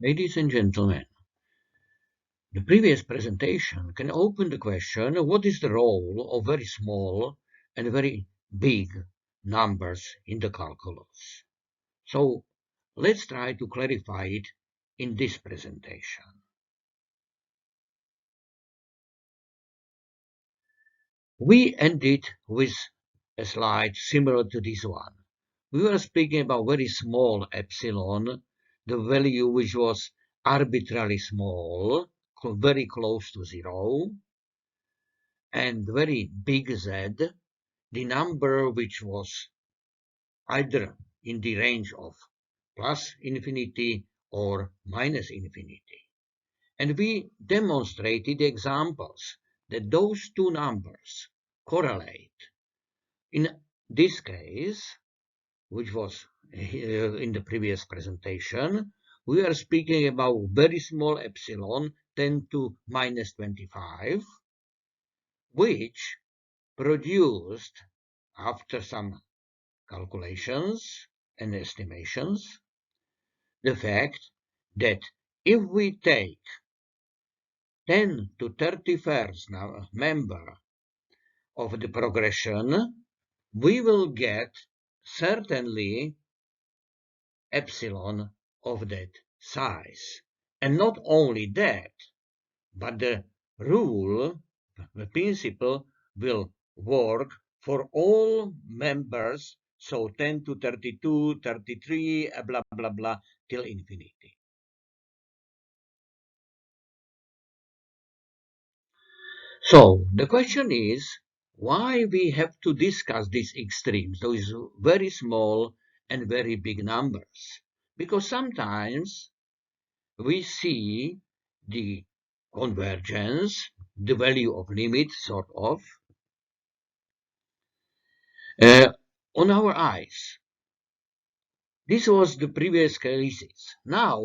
Ladies and gentlemen, the previous presentation can open the question, what is the role of very small and very big numbers in the calculus? So let's try to clarify it in this presentation. We ended with a slide similar to this one. We were speaking about very small epsilon, the value which was arbitrarily small, very close to zero, and very big Z, the number which was either in the range of plus infinity or minus infinity. And we demonstrated examples that those two numbers correlate. In this case, which was in the previous presentation, we are speaking about very small epsilon 10 to minus 25, which produced, after some calculations and estimations, the fact that if we take 10 to 31st member of the progression, we will get certainly epsilon of that size. And not only that, but the rule, the principle, will work for all members, so 10 to 32, 33, blah, blah, blah, till infinity. So the question is, why we have to discuss these extremes, those very small and very big numbers? Because sometimes we see the convergence, the value of limit, sort of, on our eyes. This was the previous cases. Now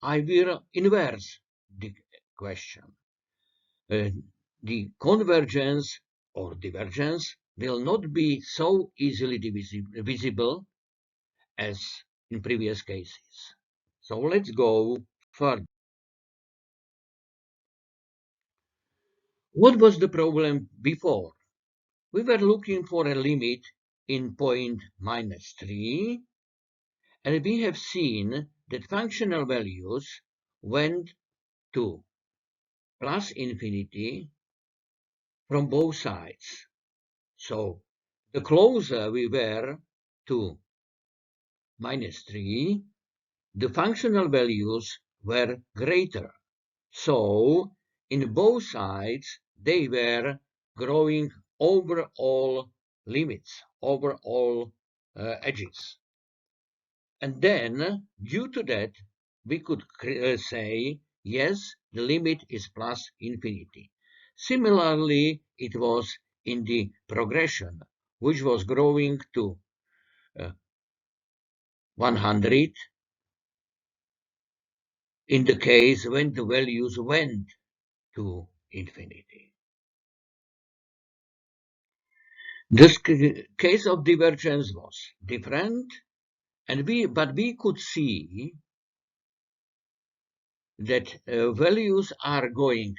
I will inverse the question. The convergence or divergence will not be so easily visible as in previous cases. So let's go further. What was the problem before? We were looking for a limit in point minus 3, and we have seen that functional values went to plus infinity from both sides. So the closer we were to minus 3, the functional values were greater. So in both sides, they were growing over all limits, over all edges. And then, due to that, we could say, yes, the limit is plus infinity. Similarly, it was in the progression, which was growing to 100 in the case when the values went to infinity. This case of divergence was different, but we could see that values are going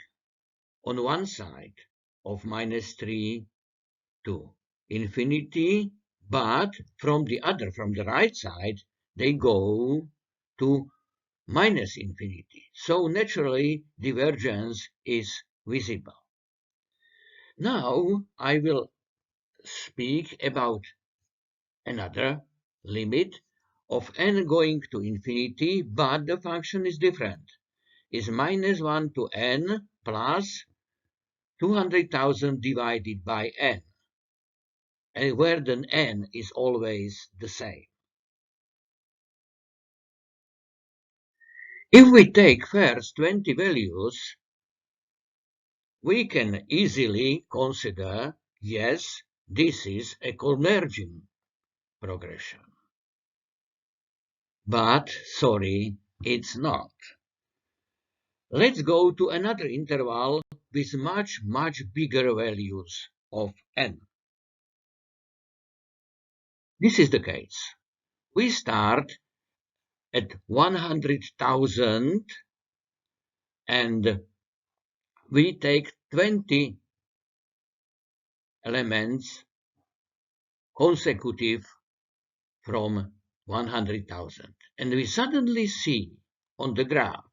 on one side of minus 3 to infinity, but from the right side, they go to minus infinity. So naturally, divergence is visible. Now I will speak about another limit of n going to infinity, but the function is different. Is minus 1 to n plus 200,000 divided by n, and where the n is always the same. If we take first 20 values, we can easily consider, yes, this is a converging progression. But, sorry, it's not. Let's go to another interval with much, much bigger values of n. This is the case. We start at 100,000 and we take 20 elements consecutive from 100,000. And we suddenly see on the graph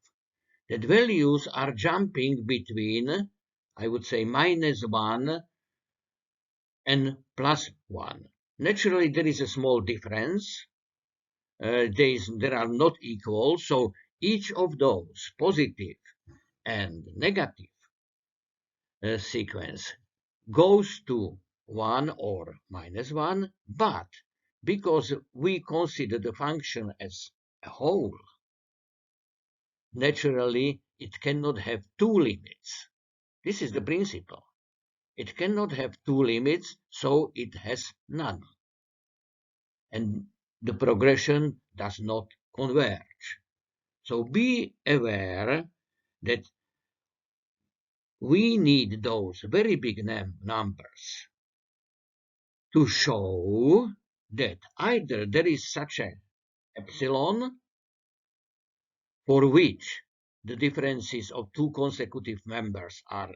that values are jumping between, I would say, -1 and +1. Naturally, there is a small difference. There are not equal, so each of those positive and negative sequence goes to 1 or -1, but because we consider the function as a whole, naturally it cannot have two limits. This is the principle. It cannot have two limits, so it has none. And the progression does not converge. So be aware that we need those very big numbers to show that either there is such a epsilon for which the differences of two consecutive members are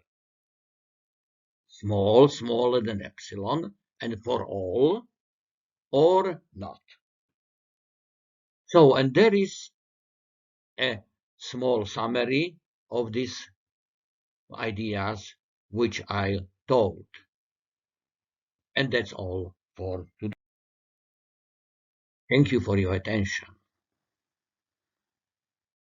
small, smaller than epsilon, and for all, or not. So, and there is a small summary of these ideas which I told. And that's all for today. Thank you for your attention.